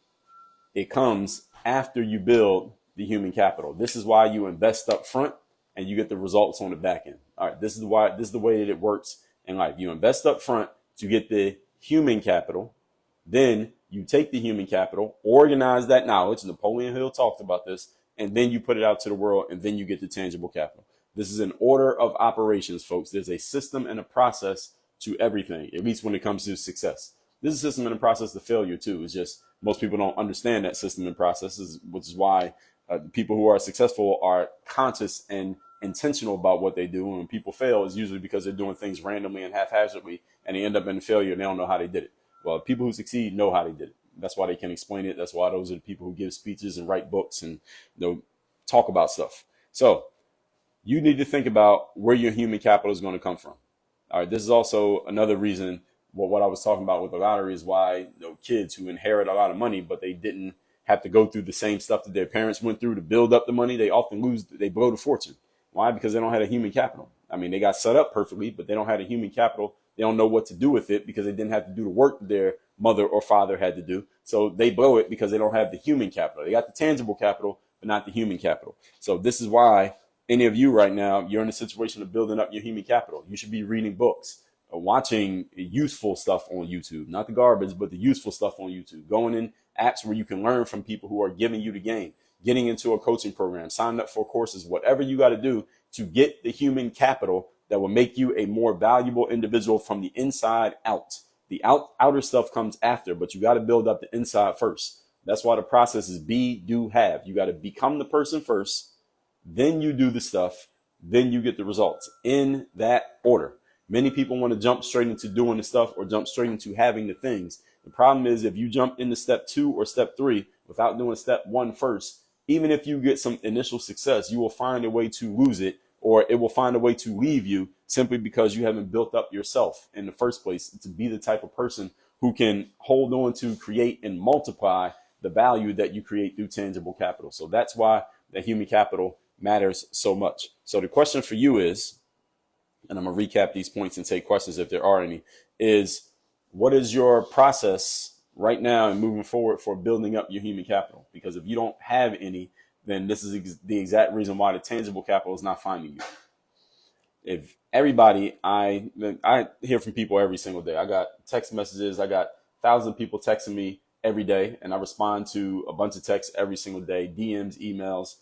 it comes after you build the human capital. This is why you invest up front and you get the results on the back end. All right, this is the way that it works in life. You invest up front to get the human capital. Then you take the human capital, organize that knowledge. Napoleon Hill talked about this, and then you put it out to the world, and then you get the tangible capital. This is an order of operations, folks. There's a system and a process to everything, at least when it comes to success. There's a system and a process to failure too. It's just most people don't understand that system and processes, which is why people who are successful are conscious and intentional about what they do. And when people fail, it's usually because they're doing things randomly and haphazardly, and they end up in failure and they don't know how they did it. Well, people who succeed know how they did it. That's why they can explain it. That's why those are the people who give speeches and write books and talk about stuff. So you need to think about where your human capital is going to come from. All right. This is also another reason what I was talking about with the lottery is why kids who inherit a lot of money, but they didn't have to go through the same stuff that their parents went through to build up the money, they often lose, they blow the fortune. Why? Because they don't have a human capital. I mean, they got set up perfectly, but they don't have a human capital. They don't know what to do with it because they didn't have to do the work that their mother or father had to do. So they blow it because they don't have the human capital. They got the tangible capital, but not the human capital. So this is why any of you right now, you're in a situation of building up your human capital. You should be reading books, watching useful stuff on YouTube, not the garbage, but the useful stuff on YouTube, going in apps where you can learn from people who are giving you the game, getting into a coaching program, signing up for courses, whatever you got to do to get the human capital that will make you a more valuable individual from the inside out. The outer stuff comes after, but you got to build up the inside first. That's why the process is be, do, have. You got to become the person first, then you do the stuff, then you get the results in that order. Many people want to jump straight into doing the stuff or jump straight into having the things. The problem is if you jump into step 2 or step 3 without doing step 1 first, even if you get some initial success, you will find a way to lose it, or it will find a way to leave you simply because you haven't built up yourself in the first place to be the type of person who can hold on to, create, and multiply the value that you create through tangible capital. So that's why the human capital matters so much. So the question for you is, and I'm going to recap these points and take questions if there are any, is what is your process right now and moving forward for building up your human capital? Because if you don't have any, then this is the exact reason why the tangible capital is not finding you. If everybody, I hear from people every single day. I got text messages. I got thousands of people texting me every day, and I respond to a bunch of texts every single day, DMs, emails,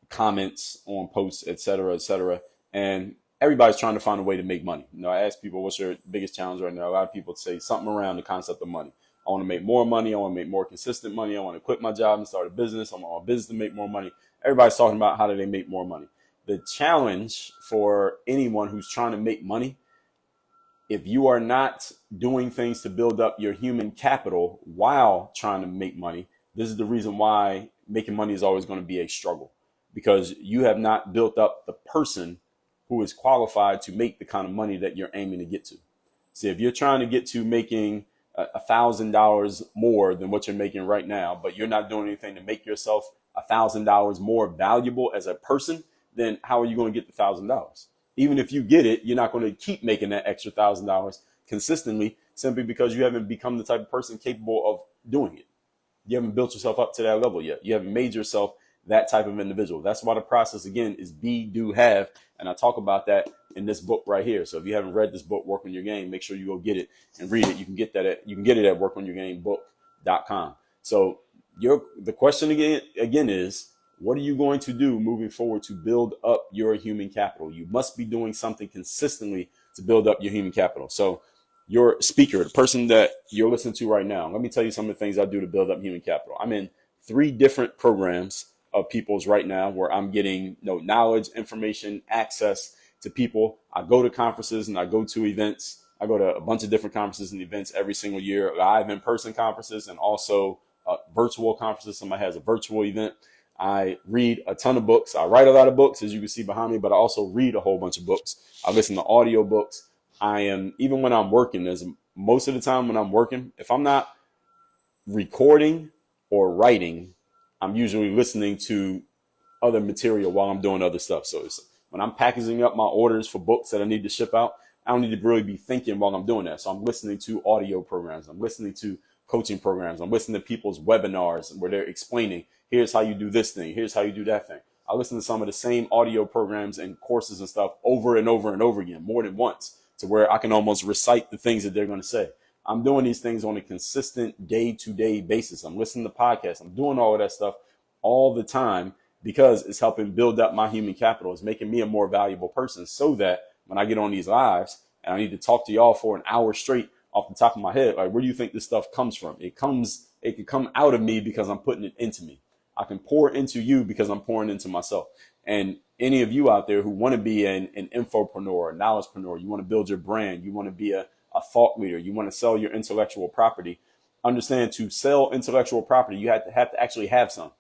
comments on posts, et cetera, and everybody's trying to find a way to make money. I ask people, what's your biggest challenge right now? A lot of people say something around the concept of money. I want to make more money. I want to make more consistent money. I want to quit my job and start a business. I want a business to make more money. Everybody's talking about how do they make more money. The challenge for anyone who's trying to make money if you are not doing things to build up your human capital while trying to make money, this is the reason why making money is always going to be a struggle, because you have not built up the person who is qualified to make the kind of money that you're aiming to get to. See, if you're trying to get to making $1,000 more than what you're making right now, but you're not doing anything to make yourself $1,000 more valuable as a person, then how are you going to get the $1,000? Even if you get it, you're not going to keep making that extra $1,000 consistently, simply because you haven't become the type of person capable of doing it. You haven't built yourself up to that level yet. You haven't made yourself that type of individual. That's why the process, again, is be, do, have. And I talk about that in this book right here. So if you haven't read this book, Work on Your Game, make sure you go get it and read it. You can get it at workonyourgamebook.com. So the question again is, what are you going to do moving forward to build up your human capital? You must be doing something consistently to build up your human capital. So your speaker, the person that you're listening to right now, let me tell you some of the things I do to build up human capital. I'm in 3 different programs of people's right now where I'm getting knowledge, information, access to people. I go to conferences and I go to events. I go to a bunch of different conferences and events every single year, live in-person conferences and also virtual conferences. Somebody has a virtual event. I read a ton of books. I write a lot of books, as you can see behind me, but I also read a whole bunch of books. I listen to audio books. Even when I'm working, most of the time when I'm working, if I'm not recording or writing, I'm usually listening to other material while I'm doing other stuff. So when I'm packaging up my orders for books that I need to ship out, I don't need to really be thinking while I'm doing that. So I'm listening to audio programs. I'm listening to coaching programs. I'm listening to people's webinars where they're explaining, here's how you do this thing. Here's how you do that thing. I listen to some of the same audio programs and courses and stuff over and over and over again, more than once, to where I can almost recite the things that they're going to say. I'm doing these things on a consistent day-to-day basis. I'm listening to podcasts. I'm doing all of that stuff all the time because it's helping build up my human capital. It's making me a more valuable person so that when I get on these lives and I need to talk to y'all for an hour straight off the top of my head, like, where do you think this stuff comes from? It can come out of me because I'm putting it into me. I can pour into you because I'm pouring into myself. And any of you out there who want to be an infopreneur, a knowledgepreneur, you want to build your brand, you want to be a thought leader, you want to sell your intellectual property, understand to sell intellectual property, you have to actually have some.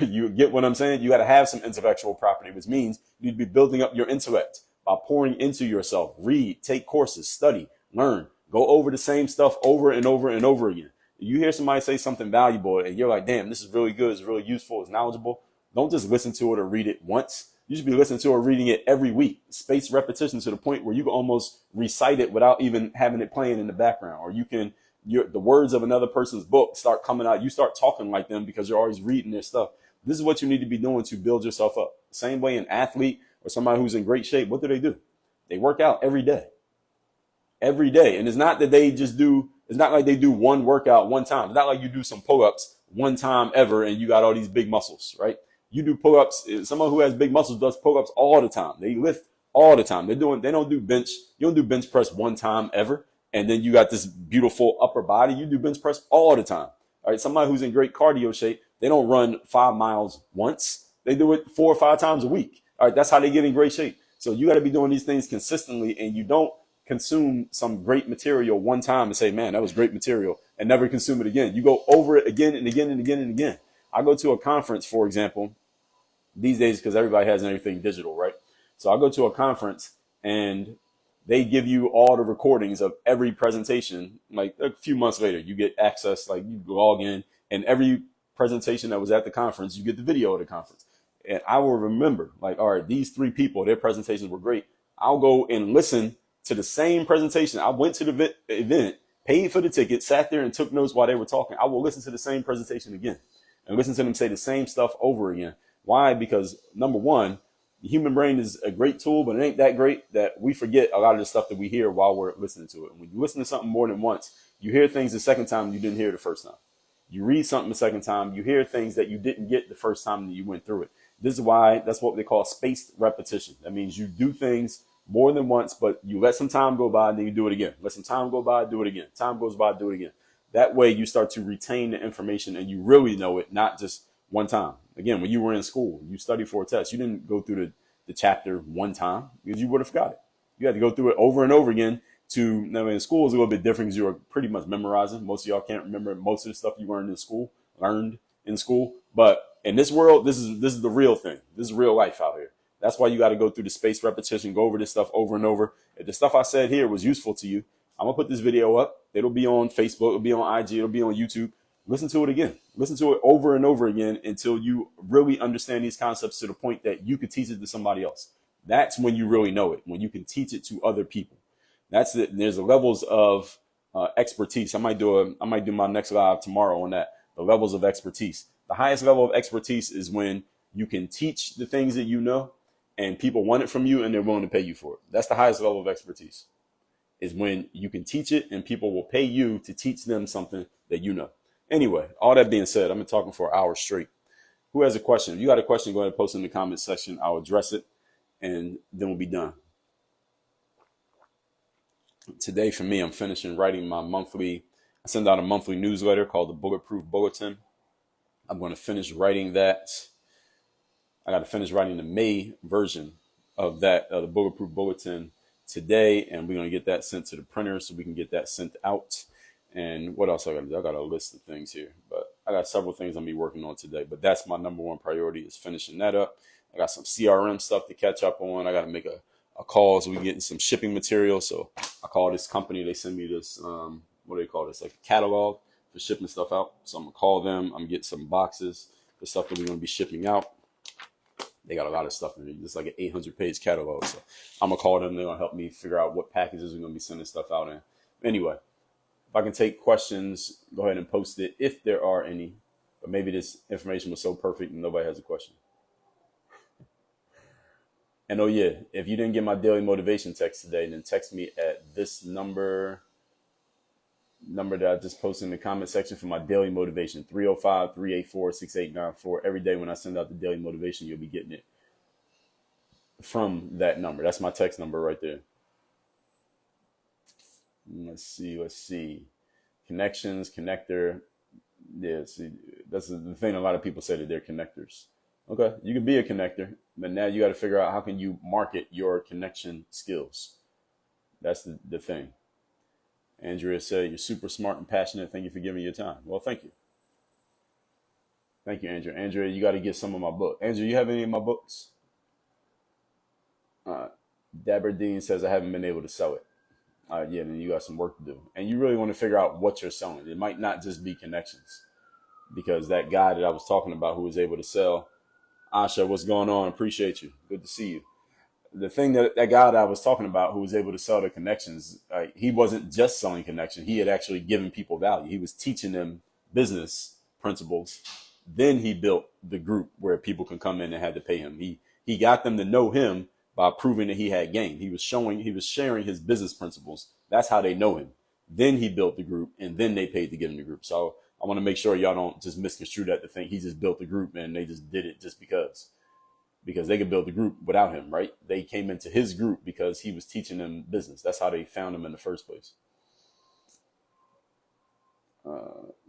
You get what I'm saying? You got to have some intellectual property, which means you'd be building up your intellect by pouring into yourself. Read, take courses, study, learn, go over the same stuff over and over and over again. You hear somebody say something valuable and you're like, damn, this is really good, it's really useful, it's knowledgeable. Don't just listen to it or read it once. You should be listening to or reading it every week. Spaced repetition to the point where you can almost recite it without even having it playing in the background. Or you can, the words of another person's book start coming out. You start talking like them because you're always reading their stuff. This is what you need to be doing to build yourself up. Same way an athlete or somebody who's in great shape, what do? They work out every day. Every day. And it's not that they just do, it's not like they do one workout one time. It's not like you do some pull-ups one time ever and you got all these big muscles, right? You do pull-ups. Someone who has big muscles does pull-ups all the time. They lift all the time. They don't do bench. You don't do bench press one time ever. And then you got this beautiful upper body. You do bench press all the time. All right. Somebody who's in great cardio shape, they don't run 5 miles once. They do it 4 or 5 times a week. All right. That's how they get in great shape. So you got to be doing these things consistently, and you don't consume some great material one time and say, man, that was great material, and never consume it again. You go over it again and again and again and again. I go to a conference, for example, these days, because everybody has everything digital, right? So I go to a conference and they give you all the recordings of every presentation. Like a few months later, you get access, like you log in, and every presentation that was at the conference, you get the video of the conference. And I will remember, like, all right, these 3 people, their presentations were great. I'll go and listen to the same presentation. I went to the event, paid for the ticket, sat there and took notes while they were talking. I will listen to the same presentation again and listen to them say the same stuff over again. Why? Because number one, the human brain is a great tool, but it ain't that great that we forget a lot of the stuff that we hear while we're listening to it. And when you listen to something more than once, you hear things the second time you didn't hear the first time. You read something the second time, you hear things that you didn't get the first time that you went through it. This is why that's what they call spaced repetition. That means you do things more than once, but you let some time go by and then you do it again. Let some time go by, do it again. Time goes by, do it again. That way you start to retain the information and you really know it, not just one time. Again, when you were in school, you studied for a test. You didn't go through the chapter one time because you would have forgot it. You had to go through it over and over again to, I mean, school is a little bit different because you were pretty much memorizing. Most of y'all can't remember most of the stuff you learned in school. But in this world, this is the real thing. This is real life out here. That's why you got to go through the spaced repetition, go over this stuff over and over. If the stuff I said here was useful to you, I'm gonna put this video up. It'll be on Facebook, it'll be on IG, it'll be on YouTube. Listen to it again. Listen to it over and over again until you really understand these concepts to the point that you could teach it to somebody else. That's when you really know it, when you can teach it to other people. That's it. There's levels of expertise. I might do my next live tomorrow on that. The levels of expertise. The highest level of expertise is when you can teach the things that you know and people want it from you and they're willing to pay you for it. That's the highest level of expertise, is when you can teach it and people will pay you to teach them something that you know. Anyway, all that being said, I've been talking for an hour straight. Who has a question? If you got a question, go ahead and post it in the comment section. I'll address it and then we'll be done. Today for me, I'm finishing writing my I send out a monthly newsletter called the Bulletproof Bulletin. I'm going to finish writing that. I got to finish writing the May version of that, the Bulletproof Bulletin today. And we're going to get that sent to the printer so we can get that sent out. And what else I got to do? I got a list of things here, but I got several things I'm be working on today, but that's my number one priority, is finishing that up. I got some CRM stuff to catch up on. I got to make a call so we can get some shipping material. So I call this company. They send me this, what do they call this? Like a catalog for shipping stuff out. So I'm going to call them. I'm getting some boxes, the stuff that we're going to be shipping out. They got a lot of stuff in it. It's like an 800-page catalog. So I'm going to call them. They're going to help me figure out what packages we're going to be sending stuff out in. Anyway, if I can take questions, go ahead and post it if there are any. But maybe this information was so perfect and nobody has a question. And oh yeah, if you didn't get my daily motivation text today, then text me at this number that I just posted in the comment section for my daily motivation, 305-384-6894. Every day when I send out the daily motivation, you'll be getting it from that number. That's my text number right there. Let's see. Connections, connector. Yeah, see, that's the thing. A lot of people say that they're connectors. Okay, you can be a connector, but now you got to figure out how can you market your connection skills. That's the thing. Andrea said, you're super smart and passionate. Thank you for giving me your time. Well, thank you. Thank you, Andrea. Andrea, you got to get some of my book. Andrea, you have any of my books? Daberdine says, I haven't been able to sell it. Yeah, then you got some work to do. And you really want to figure out what you're selling. It might not just be connections, because that guy that I was talking about who was able to sell, Asha, what's going on? Appreciate you. Good to see you. The thing that guy that I was talking about who was able to sell the connections, he wasn't just selling connections. He had actually given people value. He was teaching them business principles. Then he built the group where people can come in and had to pay him. He got them to know him by proving that he had game. He was sharing his business principles. That's how they know him. Then he built the group, and then they paid to get in the group. So I want to make sure y'all don't just misconstrue that to think he just built the group and they just did it just because they could build the group without him, right? They came into his group because he was teaching them business. That's how they found him in the first place.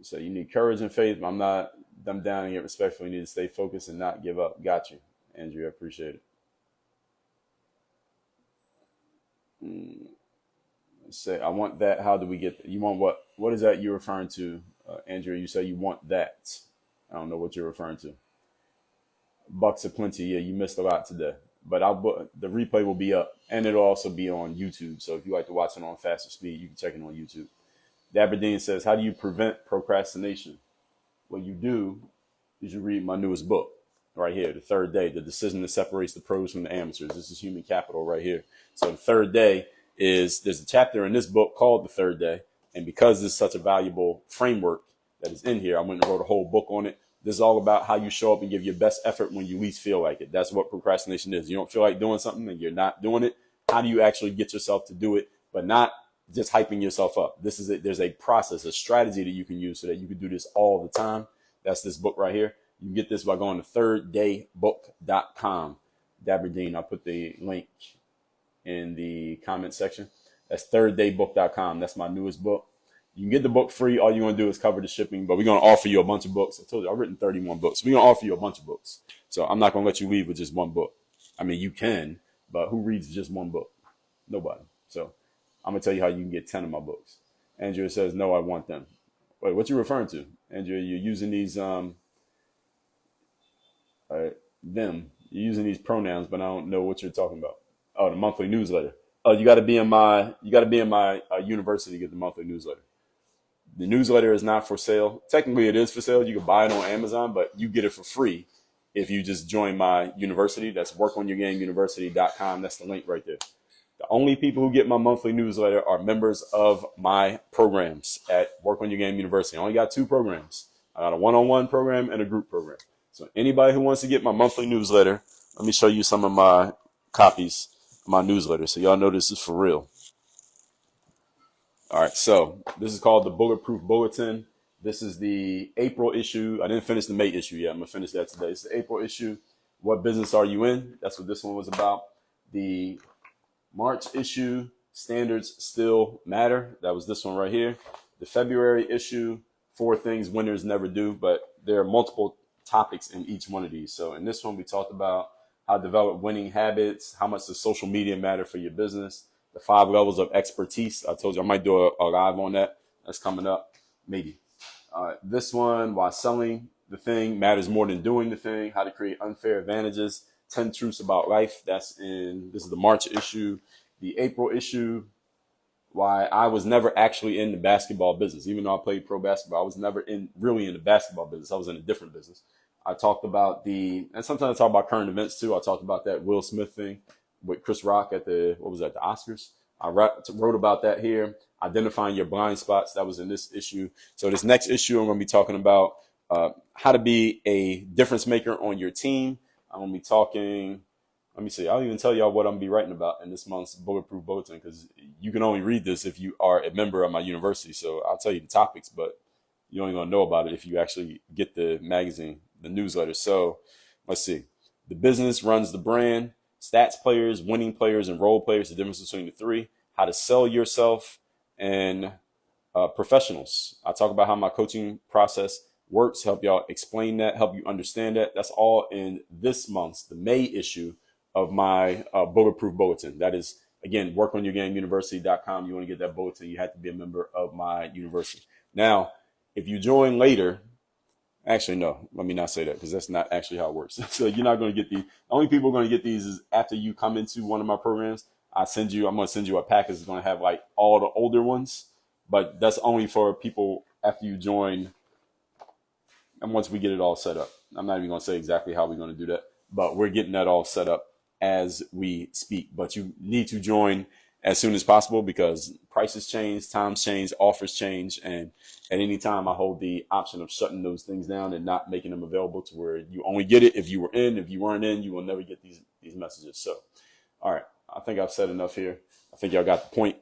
So you need courage and faith. I'm not dumbed down and get respectful. You need to stay focused and not give up. Got you, Andrew. I appreciate it. Say, I want that. How do we get that? You want what? What is that you're referring to, Andrew? You say you want that. I don't know what you're referring to. Bucks are plenty. Yeah, you missed a lot today. But the replay will be up, and it'll also be on YouTube. So if you like to watch it on faster speed, you can check it on YouTube. Daberdine says, how do you prevent procrastination? What you do is you read my newest book right here, The Third Day, The Decision That Separates the Pros from the Amateurs. This is Human Capital right here. So the third day there's a chapter in this book called The Third Day. And because this is such a valuable framework that is in here, I went and wrote a whole book on it. This is all about how you show up and give your best effort when you least feel like it. That's what procrastination is. You don't feel like doing something and you're not doing it. How do you actually get yourself to do it, but not just hyping yourself up? This is it. There's a process, a strategy that you can use so that you can do this all the time. That's this book right here. You can get this by going to thirddaybook.com. Daberdine, I'll put the link in the comment section. That's thirddaybook.com. That's my newest book. You can get the book free. All you're going to do is cover the shipping, but we're going to offer you a bunch of books. I told you I've written 31 books. We're going to offer you a bunch of books. So I'm not going to let you leave with just one book. I mean, you can, but who reads just one book? Nobody. So I'm going to tell you how you can get 10 of my books. Andrea says, no, I want them. Wait, what you referring to? Andrea, you're using these, them. You're using these pronouns, but I don't know what you're talking about. Oh, the monthly newsletter. Oh, you got to be in my university to get the monthly newsletter. The newsletter is not for sale. Technically, it is for sale. You can buy it on Amazon, but you get it for free if you just join my university. That's workonyourgameuniversity.com. That's the link right there. The only people who get my monthly newsletter are members of my programs at Work on Your Game University. I only got 2 programs. I got a one-on-one program and a group program. So anybody who wants to get my monthly newsletter, let me show you some of my copies of my newsletter so y'all know this is for real. All right, so this is called the Bulletproof Bulletin. This is the April issue. I didn't finish the May issue yet. I'm going to finish that today. It's the April issue. What business are you in? That's what this one was about. The March issue, standards still matter. That was this one right here. The February issue, 4 things winners never do, but there are multiple topics in each one of these. So in this one, we talked about how to develop winning habits, how much does social media matter for your business, the 5 levels of expertise. I told you I might do a live on that. That's coming up, maybe. This one, why selling the thing matters more than doing the thing, how to create unfair advantages, 10 truths about life. This is the March issue. The April issue, why I was never actually in the basketball business. Even though I played pro basketball, I was never really in the basketball business. I was in a different business. I talked about and sometimes I talk about current events too. I talked about that Will Smith thing with Chris Rock at the Oscars. I wrote about that here. Identifying your blind spots. That was in this issue. So this next issue, I'm going to be talking about how to be a difference maker on your team. I'm going to be talking, let me see, I'll even tell y'all what I'm going to be writing about in this month's Bulletproof Bulletin, because you can only read this if you are a member of my university. So I'll tell you the topics, but you're only going to know about it if you actually get the magazine, the newsletter. So let's see. The business runs the brand, stats players, winning players, and role players, the difference between the 3, how to sell yourself, and professionals. I talk about how my coaching process works, help y'all explain that, help you understand that. That's all in this month's, the May issue of my Bulletproof Bulletin. That is, again, workonyourgameuniversity.com. You want to get that bulletin, you have to be a member of my university. Now, if you join later, actually, no, let me not say that, because that's not actually how it works. So you're not going to get these. The only people who are going to get these is after you come into one of my programs. I'm going to send you a package that's going to have like all the older ones, but that's only for people after you join. And once we get it all set up, I'm not even going to say exactly how we're going to do that, but we're getting that all set up as we speak. But you need to join as soon as possible because prices change, times change, offers change. And at any time I hold the option of shutting those things down and not making them available to where you only get it if you were in. If you weren't in, you will never get these messages. So, all right. I think I've said enough here. I think y'all got the point.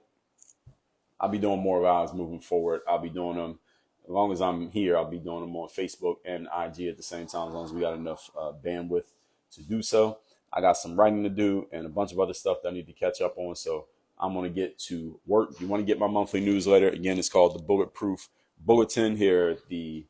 I'll be doing more lives moving forward. I'll be doing them as long as I'm here. I'll be doing them on Facebook and IG at the same time, as long as we got enough bandwidth to do so. I got some writing to do and a bunch of other stuff that I need to catch up on. So I'm going to get to work. If you want to get my monthly newsletter, again, it's called the Bulletproof Bulletin. Here are the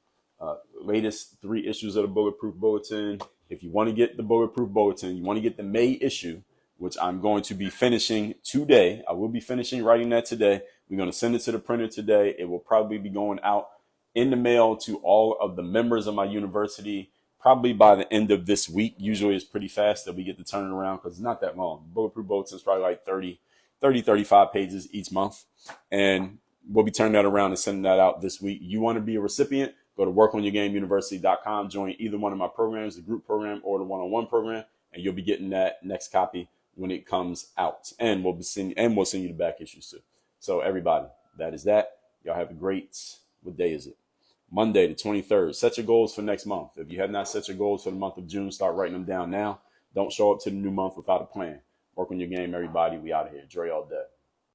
latest 3 issues of the Bulletproof Bulletin. If you want to get the Bulletproof Bulletin, you want to get the May issue, which I'm going to be finishing today. I will be finishing writing that today. We're going to send it to the printer today. It will probably be going out in the mail to all of the members of my university, probably by the end of this week. Usually it's pretty fast that we get to turn it around because it's not that long. Bulletproof Bulletin is probably like 35 pages each month. And we'll be turning that around and sending that out this week. You want to be a recipient, go to workonyourgameuniversity.com, join either one of my programs, the group program or the one-on-one program, and you'll be getting that next copy when it comes out. And we'll send you the back issues too. So everybody, that is that. Y'all have a great, what day is it? Monday, the 23rd. Set your goals for next month. If you have not set your goals for the month of June, start writing them down now. Don't show up to the new month without a plan. Work on your game, everybody. We out of here. Dre all day.